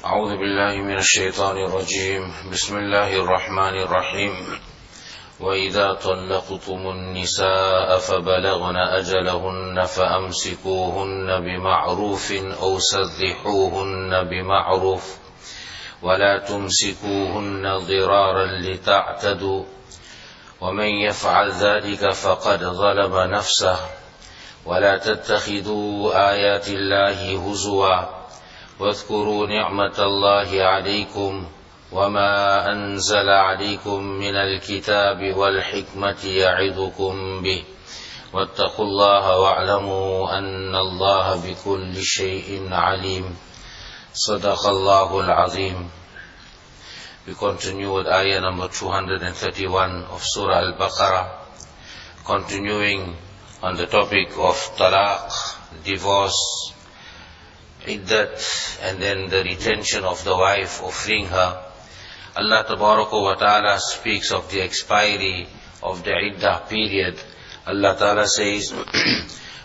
أعوذ بالله من الشيطان الرجيم بسم الله الرحمن الرحيم وإذا طلقتم النساء فبلغن أجلهن فأمسكوهن بمعروف أو سرحوهن بمعروف ولا تمسكوهن ضرارا لتعتدوا ومن يفعل ذلك فقد ظلم نفسه ولا تتخذوا آيات الله هزوا واذكروا نعمة الله عليكم وما أنزل عليكم من الكتاب والحكمة يعظكم به واتقوا الله واعلموا أن الله بكل شيء عليم صدق الله العظيم. We continue with ayah number 231 of Surah Al-Baqarah, continuing on the topic of talaq, divorce, iddat, and then the retention of the wife or freeing her. Allah Tabaraka wa Ta'ala speaks of the expiry of the iddah period. Allah Ta'ala says,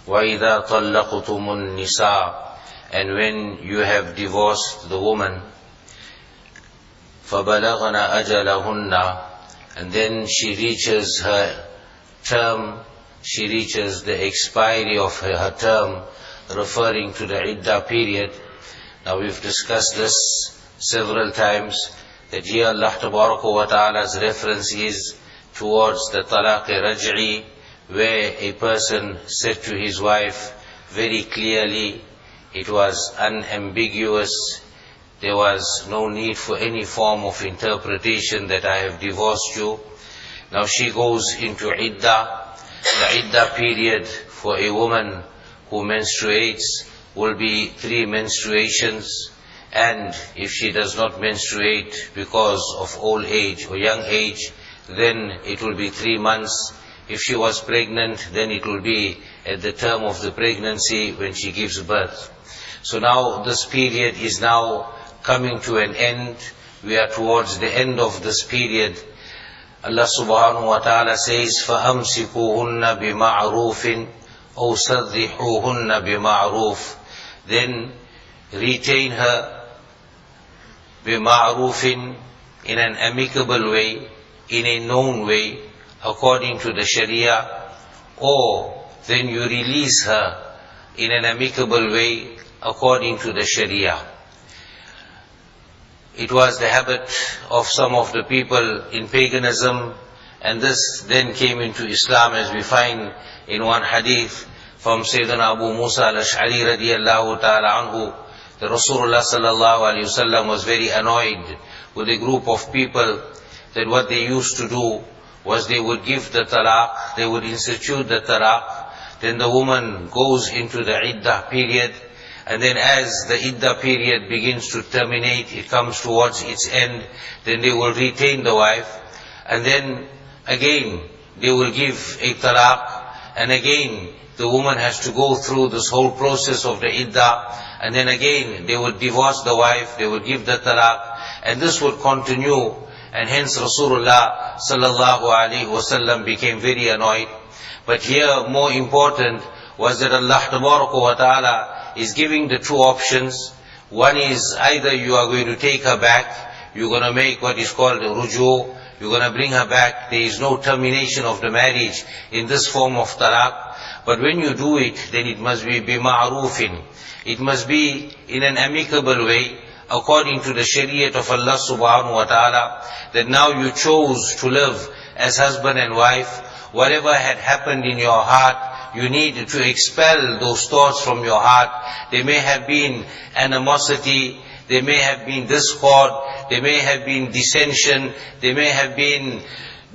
وَإِذَا طَلَّقْتُمُ النِّسَاءَ, and when you have divorced the woman, فَبَلَغْنَ أَجَلَهُنَّ, and then she reaches her term, she reaches the expiry of her term, referring to the iddah period. Now we've discussed this several times, that here Allah Tabaraka wa Ta'ala's reference is towards the talaq raj'i, where a person said to his wife very clearly, it was unambiguous, there was no need for any form of interpretation that I have divorced you. Now she goes into iddah. The iddah period for a woman who menstruates will be 3 menstruations, and if she does not menstruate because of old age or young age, then it will be 3 months. If she was pregnant, then it will be at the term of the pregnancy when she gives birth. So now this period is now coming to an end. We are towards the end of this period. Allah subhanahu wa ta'ala says, فَأَمْسِكُوهُنَّ بِمَعْرُوفٍ أَوْ سَرِّحُوهُنَّ بِمَعْرُوفٍ, then retain her بِمَعْرُوفٍ, in an amicable way, in a known way, according to the Sharia, or then you release her in an amicable way, according to the Sharia. It was the habit of some of the people in paganism, and this then came into Islam, as we find in one hadith from Sayyidina Abu Musa al-Ash'ari radiyallahu ta'ala anhu, the Rasulullah sallallahu alayhi wasallam was very annoyed with a group of people, that what they used to do was they would give the talaq, they would institute the talaq, then the woman goes into the iddah period, and then as the iddah period begins to terminate, it comes towards its end, then they will retain the wife, and then again they will give a talaq, and again the woman has to go through this whole process of the iddah, and then again they would divorce the wife, they would give the talaq, and this would continue, and hence Rasulullah sallallahu alaihi wasallam became very annoyed. But here more important was that Allah Tabaraka wa Ta'ala is giving the 2 options. One is either you are going to take her back, you're going to make what is called ruju, you're going to bring her back, there is no termination of the marriage in this form of talaq. But when you do it, then it must be bima'rufin, it must be in an amicable way, according to the Shariat of Allah subhanahu wa ta'ala, that now you chose to live as husband and wife. Whatever had happened in your heart, you need to expel those thoughts from your heart. There may have been animosity, there may have been discord, there may have been dissension, there may have been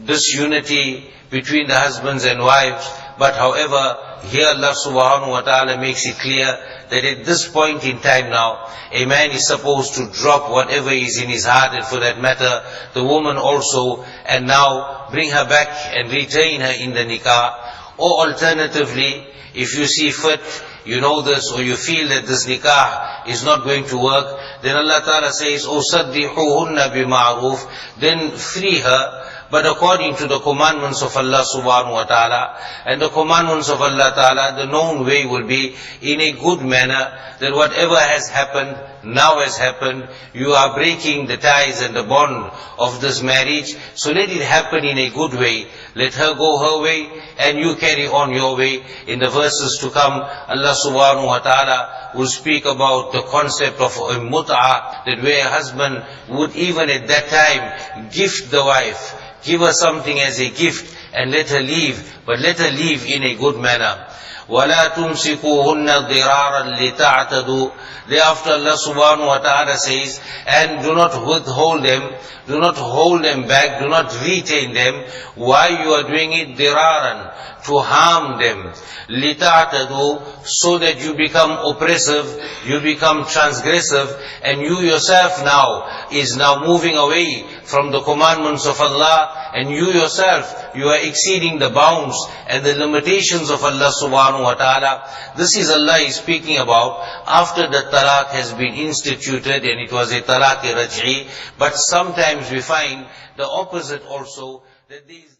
disunity between the husbands and wives. But however, here Allah subhanahu wa ta'ala makes it clear that at this point in time now, a man is supposed to drop whatever is in his heart, and for that matter, the woman also, and now bring her back and retain her in the nikah. Or alternatively, if you see fit, you know this, or you feel that this nikah is not going to work, then Allah Ta'ala says, O saddihuhunna bima'ruf, then free her, but according to the commandments of Allah subhanahu wa ta'ala. And the commandments of Allah ta'ala, the known way will be in a good manner, that whatever has happened, now has happened, you are breaking the ties and the bond of this marriage, so let it happen in a good way. Let her go her way, and you carry on your way. In the verses to come, Allah subhanahu wa ta'ala will speak about the concept of a mut'ah, that where a husband would even at that time gift the wife, give her something as a gift, and let her leave, but let her leave in a good manner. وَلَا تُمْسِكُوهُنَّ ضِرَارًا لِتَعْتَدُوا. Thereafter Allah subhanahu wa ta'ala says, and do not withhold them, do not hold them back, do not retain them. Why you are doing it? Diraran, to harm them. لِتَعْتَدُوا, so that you become oppressive, you become transgressive, and you yourself now is now moving away from the commandments of Allah, and you yourself, you are exceeding the bounds and the limitations of Allah subhanahu wa ta'ala. This is Allah is speaking about after the talaq has been instituted, and it was a talaq raj'i. But sometimes we find the opposite also, that there is